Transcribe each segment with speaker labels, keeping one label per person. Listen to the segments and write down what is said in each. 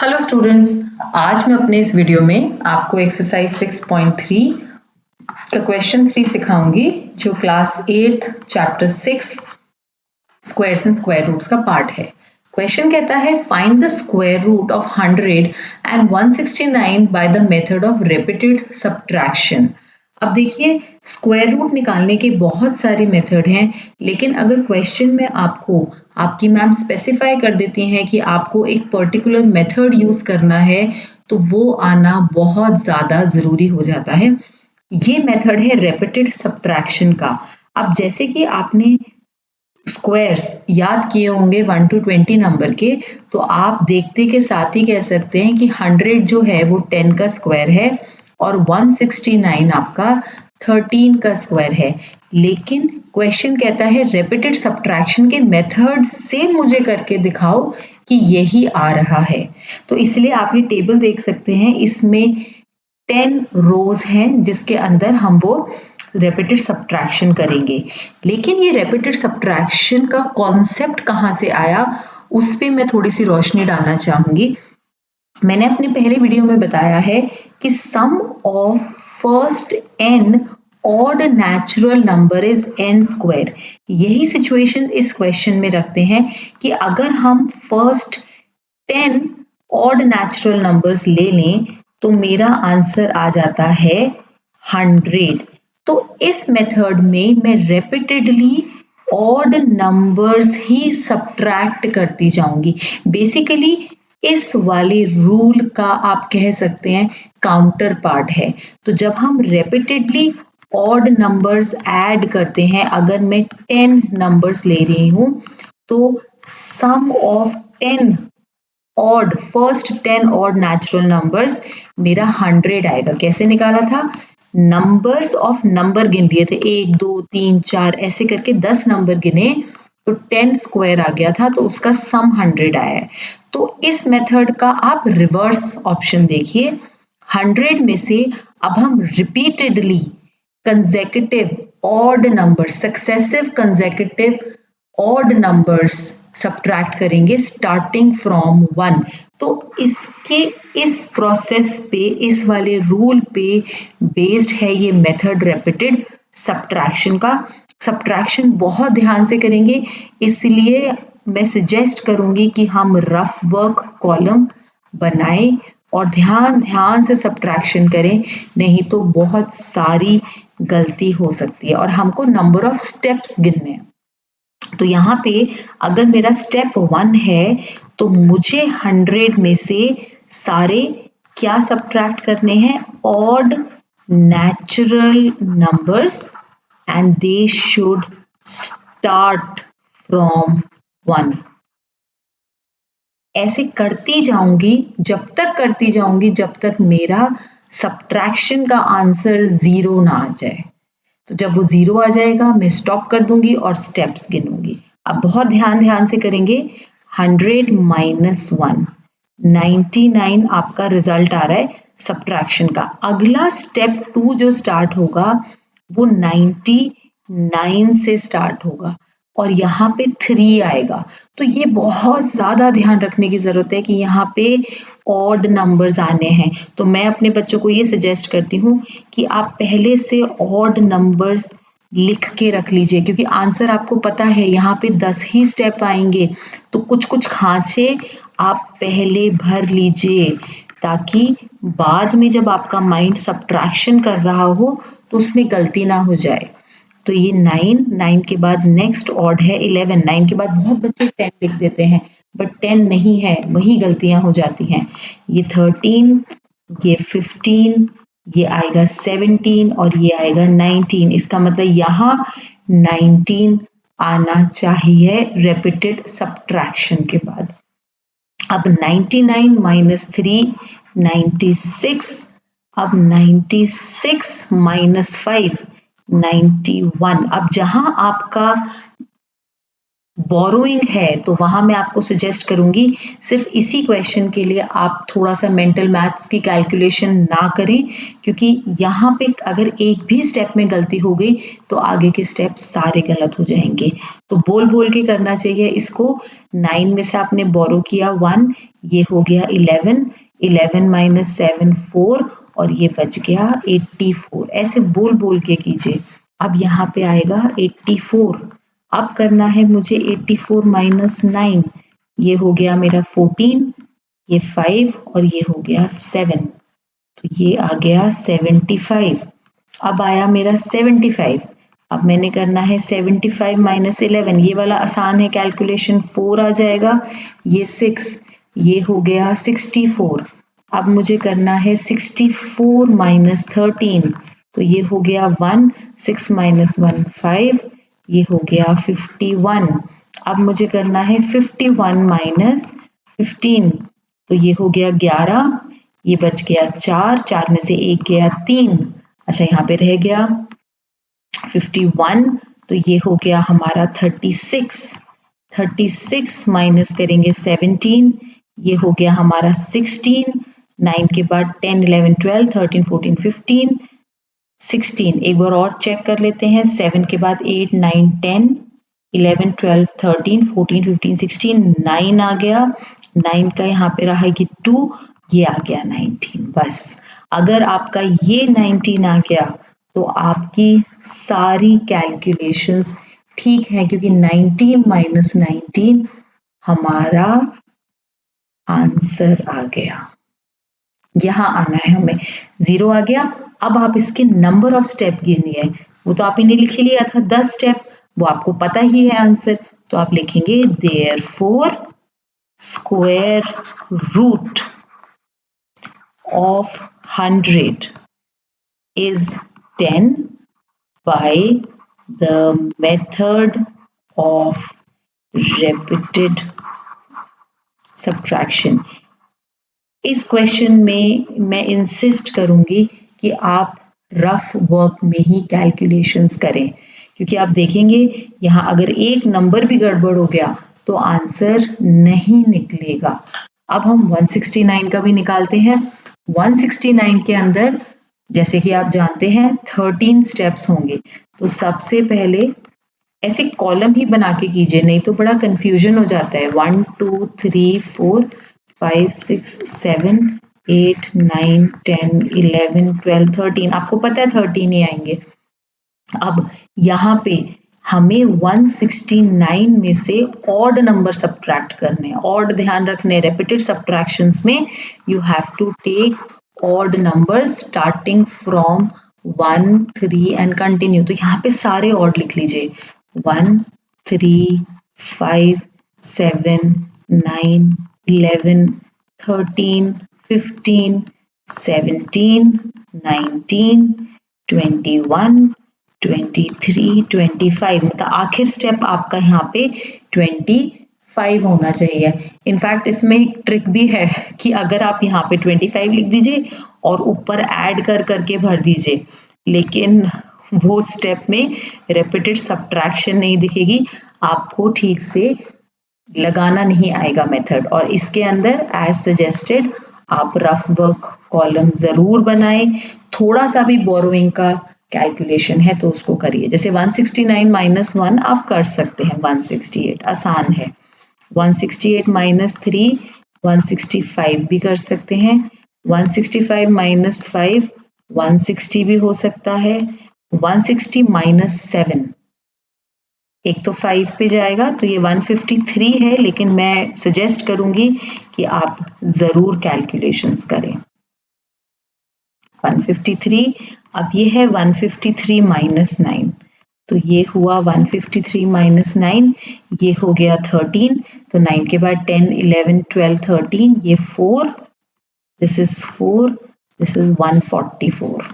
Speaker 1: Hello students, आज मैं अपने इस वीडियो में आपको एक्सरसाइज 6.3 का क्वेश्चन 3 सिखाऊंगी जो class 8 chapter 6 squares and square roots का पार्ट है। क्वेश्चन कहता है find the square root of 100 and 169 by the method of repeated subtraction. अब देखिए, स्क्वायर रूट निकालने के बहुत सारे मेथड हैं, लेकिन अगर क्वेश्चन में आपकी मैम स्पेसिफाई कर देती हैं कि आपको एक पर्टिकुलर मेथड यूज करना है, तो वो आना बहुत ज्यादा जरूरी हो जाता है। ये मेथड है रिपीटेड सब्ट्रैक्शन का। अब जैसे कि आपने स्क्वायर्स याद किए होंगे 1 to 20 नंबर के, तो आप देखते के साथ ही कह सकते हैं कि 100 जो है वो 10 का स्क्वायर है और 169 आपका 13 का स्क्वायर है। लेकिन क्वेश्चन कहता है रिपीटेड सब्ट्रैक्शन के मेथड से मुझे करके दिखाओ कि यही आ रहा है। तो इसलिए आप ये टेबल देख सकते हैं, इसमें 10 रोज हैं जिसके अंदर हम वो रिपीटेड सब्ट्रैक्शन करेंगे। लेकिन ये रिपीटेड सब्ट्रैक्शन का कॉन्सेप्ट कहाँ से आया, उस पे मैं थोड़ी सी रोशनी डालना चाहूंगी। मैंने अपने पहले वीडियो में बताया है कि sum of first n odd natural number is n square. यही सिचुएशन इस क्वेश्चन में रखते हैं कि अगर हम फर्स्ट 10 ऑड नेचुरल नंबर्स ले लें तो मेरा आंसर आ जाता है 100। तो इस मेथड में मैं रिपीटेडली ऑड नंबर्स ही सब्ट्रैक्ट करती जाऊंगी। बेसिकली इस वाले रूल का आप कह सकते हैं काउंटर पार्ट है। तो जब हम रिपीटेडली ऑड नंबर्स ऐड करते हैं, अगर मैं 10 नंबर्स ले रही हूं तो sum of 10 odd first 10 odd natural numbers मेरा 100 आएगा। कैसे निकाला था? नंबर्स ऑफ नंबर गिन लिए थे, 1 2 3 4 ऐसे करके 10 नंबर गिने तो 10 स्क्वायर आ गया था, तो उसका सम 100 आया है। तो इस मेथड का आप रिवर्स ऑप्शन देखिए। 100 में से अब हम repeatedly consecutive odd number successive consecutive odd numbers subtract करेंगे स्टार्टिंग फ्रॉम 1। तो इसके इस प्रोसेस पे, इस वाले रूल पे बेस्ड है ये मेथड रिपीटेड सब्ट्रैक्शन का। सब्ट्रैक्शन बहुत ध्यान से करेंगे, इसलिए मैं सजेस्ट करूंगी कि हम रफ वर्क कॉलम बनाएं और ध्यान ध्यान से सब्ट्रैक्शन करें, नहीं तो बहुत सारी गलती हो सकती है। और हमको नंबर ऑफ स्टेप्स गिनने हैं। तो यहाँ पे अगर मेरा स्टेप 1 है तो मुझे 100 में से सारे क्या सब्ट्रैक्ट करने हैं? Odd natural numbers and they should start from 1। ऐसे करती जाऊंगी, जब तक करती जाऊंगी जब तक मेरा सब्ट्रैक्शन का आंसर 0 ना आ जाए। तो जब वो 0 आ जाएगा मैं स्टॉप कर दूंगी और स्टेप्स गिनूंगी। अब बहुत ध्यान ध्यान से करेंगे। 100 माइनस 1 99 आपका रिजल्ट आ रहा है सब्ट्रैक्शन का। अगला स्टेप 2 जो स्टार्ट होगा वो 99 से स्टार्ट होगा और यहाँ पे 3 आएगा। तो ये बहुत ज्यादा ध्यान रखने की जरूरत है कि यहाँ पे ऑड नंबर्स आने हैं। तो मैं अपने बच्चों को ये सजेस्ट करती हूँ कि आप पहले से ऑड नंबर्स लिख के रख लीजिए, क्योंकि आंसर आपको पता है यहाँ पे 10 ही स्टेप आएंगे। तो कुछ कुछ खांचे आप पहले भर लीजिए ताकि बाद में जब आपका माइंड सब्ट्रैक्शन कर रहा हो तो उसमें गलती ना हो जाए। तो ये 9 के बाद नेक्स्ट ऑड है 11। 9 के बाद बहुत बच्चे 10 लिख देते हैं, बट 10 नहीं है, वही गलतियां हो जाती हैं। ये 13, ये 15, ये आएगा 17 और ये आएगा 19। इसका मतलब यहाँ 19 आना चाहिए रिपीटेड सब्ट्रैक्शन के बाद। अब 99 माइनस 3 96, अब 96 माइनस 5 91। अब जहां आपका बोरोइंग है तो वहां मैं आपको सजेस्ट करूंगी सिर्फ इसी क्वेश्चन के लिए आप थोड़ा सा मेंटल मैथ्स की कैलकुलेशन ना करें, क्योंकि यहाँ पे अगर एक भी स्टेप में गलती हो गई तो आगे के स्टेप सारे गलत हो जाएंगे। तो बोल बोल के करना चाहिए इसको। 9 में से आपने बोरो किया 1, ये हो गया 11, 11 माइनस 7 4 और ये बच गया 84। ऐसे बोल बोल के कीजिए। अब यहाँ पे आएगा 84। अब करना है मुझे 84 माइनस 9, ये हो गया मेरा 14, ये 5 और ये हो गया 7, तो ये आ गया 75। अब आया मेरा 75। अब मैंने करना है 75 माइनस 11, ये वाला आसान है कैलकुलेशन, 4 आ जाएगा, ये 6, ये हो गया 64। अब मुझे करना है 64 माइनस 13, तो ये हो गया 1, 6 माइनस 1 5, ये हो गया 51। अब मुझे करना है 51 माइनस 15, तो ये हो गया 11, ये बच गया 4, 4 में से एक गया 3, अच्छा यहाँ पे रह गया 51, तो ये हो गया हमारा 36। 36 माइनस करेंगे 17, ये हो गया हमारा 16, 9 के बाद 10 11 12 13 14 15 16। एक बार और चेक कर लेते हैं, 7 के बाद 8 9 10 11 12 13 14 15 16, 9 आ गया, 9 का यहाँ पे रहेगी 2, ये आ गया 19। बस अगर आपका ये 19 आ गया तो आपकी सारी कैलकुलेशंस ठीक है, क्योंकि 19 माइनस 19 हमारा आंसर आ गया। यहां आना है हमें, 0 आ गया। अब आप इसके नंबर ऑफ स्टेप गिनिए, वो तो आपने लिख ही लिया था 10 स्टेप, वो आपको पता ही है आंसर, तो आप लिखेंगे therefore square root of 100 is 10 by the method of repeated subtraction। इस क्वेश्चन में मैं इंसिस्ट करूंगी कि आप रफ वर्क में ही कैलकुलेशंस करें, क्योंकि आप देखेंगे यहाँ अगर एक नंबर भी गड़बड़ हो गया तो आंसर नहीं निकलेगा। अब हम 169 का भी निकालते हैं। 169 के अंदर जैसे कि आप जानते हैं 13 स्टेप्स होंगे, तो सबसे पहले ऐसे कॉलम ही बना के कीजिए, नहीं तो बड़ा कंफ्यूजन हो जाता है। 1 2 3 4 5 6 7 8 9 10 11 12 13, आपको पता है 13 ही आएंगे। अब यहाँ पे हमें 169 में से ऑड नंबर सब्ट्रैक्ट करने हैं। ऑड ध्यान रखने, रिपीटेड सब्ट्रैक्शंस में you have to take odd number starting from 1 3 and continue. तो यहाँ पे सारे ऑड लिख लीजिए, 1 3 5 7 9 11 13 15 17 19 21 23 25, मतलब आखिर स्टेप आपका यहाँ पे 25 होना चाहिए। इनफैक्ट इसमें एक ट्रिक भी है कि अगर आप यहाँ पे 25 लिख दीजिए और ऊपर ऐड कर करके भर दीजिए, लेकिन वो स्टेप में रिपीटेड सब्ट्रैक्शन नहीं दिखेगी, आपको ठीक से लगाना नहीं आएगा मेथड। और इसके अंदर एज सजेस्टेड आप रफ वर्क कॉलम जरूर बनाएं, थोड़ा सा भी बोरोइंग का कैलकुलेशन है तो उसको करिए। जैसे 169 माइनस 1 आप कर सकते हैं, 168 आसान है। 168 माइनस 3 165 भी कर सकते हैं। 165 माइनस 5 160 भी हो सकता है। 160 माइनस 7, एक तो 5 पे जाएगा तो ये 153 है, लेकिन मैं सजेस्ट करूंगी कि आप जरूर कैलकुलेशंस करें। 153, अब ये है 153 माइनस 9, तो ये हुआ 153 माइनस 9, ये हो गया 13, तो 9 के बाद 10 11 12 13, ये 4, दिस इज 4, दिस इज 144।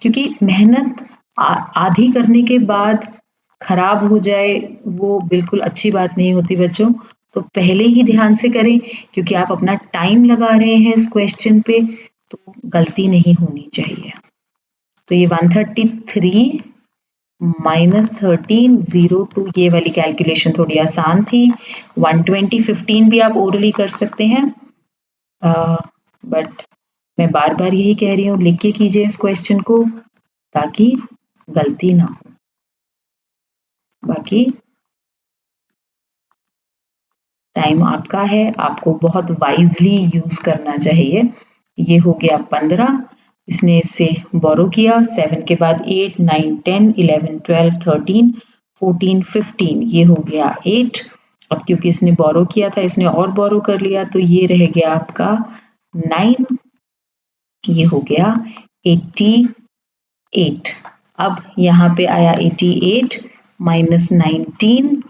Speaker 1: क्योंकि मेहनत आधी करने के बाद खराब हो जाए वो बिल्कुल अच्छी बात नहीं होती बच्चों, तो पहले ही ध्यान से करें, क्योंकि आप अपना टाइम लगा रहे हैं इस क्वेश्चन पे, तो गलती नहीं होनी चाहिए। तो ये 133 -13 0 to, ये वाली कैलकुलेशन थोड़ी आसान थी। 120 15 भी आप ओरली कर सकते हैं, बट मैं बार बार यही कह रही हूँ, लिख के कीजिए इस क्वेश्चन को ताकि गलती ना हो। बाकी टाइम आपका है, आपको बहुत वाइजली यूज करना चाहिए। ये हो गया 15, इसने इससे बोरो किया, 7 के बाद 8 9 10 11 12 13 14 15, ये हो गया 8। अब क्योंकि इसने बोरो किया था, इसने और बोरो कर लिया, तो ये रह गया आपका 9, ये हो गया 88। अब यहाँ पे आया 88 माइनस 19,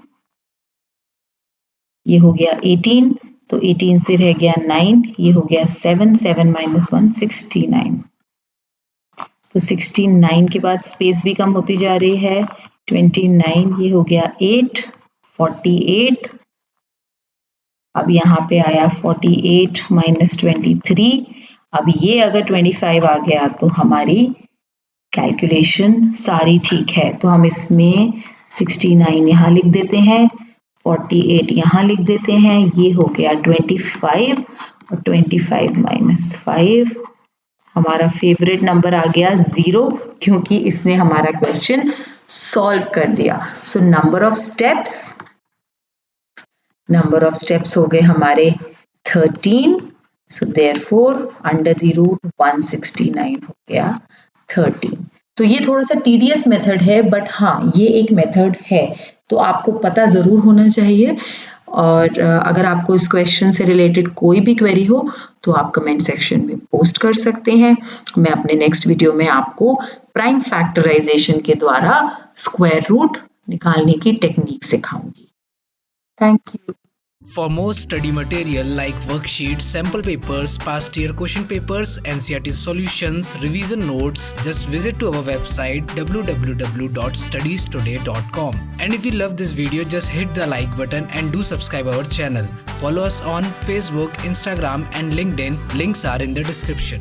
Speaker 1: ये हो गया 18, तो 18 से रह गया 9, ये हो गया 7 7 माइनस 1 69। तो 69 के बाद स्पेस भी कम होती जा रही है, 29, ये हो गया 8 48। अब यहाँ पे आया 48 माइनस 23। अब ये अगर 25 आ गया तो हमारी कैलकुलेशन सारी ठीक है, तो हम इसमें 69 यहाँ लिख देते हैं, 48 यहाँ लिख देते हैं, ये हो गया 25 और 25 माइनस 5, हमारा फेवरेट नंबर आ गया 0, क्योंकि इसने हमारा क्वेश्चन सॉल्व कर दिया। सो नंबर ऑफ स्टेप्स हो गए हमारे 13, so therefore under the root 169 हो गया 13। तो ये थोड़ा सा टीडियस मेथड है, बट हाँ ये एक मेथड है, तो आपको पता जरूर होना चाहिए। और अगर आपको इस क्वेश्चन से रिलेटेड कोई भी क्वेरी हो तो आप कमेंट सेक्शन में पोस्ट कर सकते हैं। मैं अपने नेक्स्ट वीडियो में आपको प्राइम फैक्टराइजेशन के द्वारा स्क्वायर रूट निकालने की टेक्निक सिखाऊंगी। Thank you.
Speaker 2: For more study material like worksheets, sample papers, past year question papers, NCERT solutions, revision notes, just visit to our website www.studiestoday.com. And if you love this video, just hit the like button and do subscribe our channel. Follow us on Facebook, Instagram and LinkedIn. Links are in the description.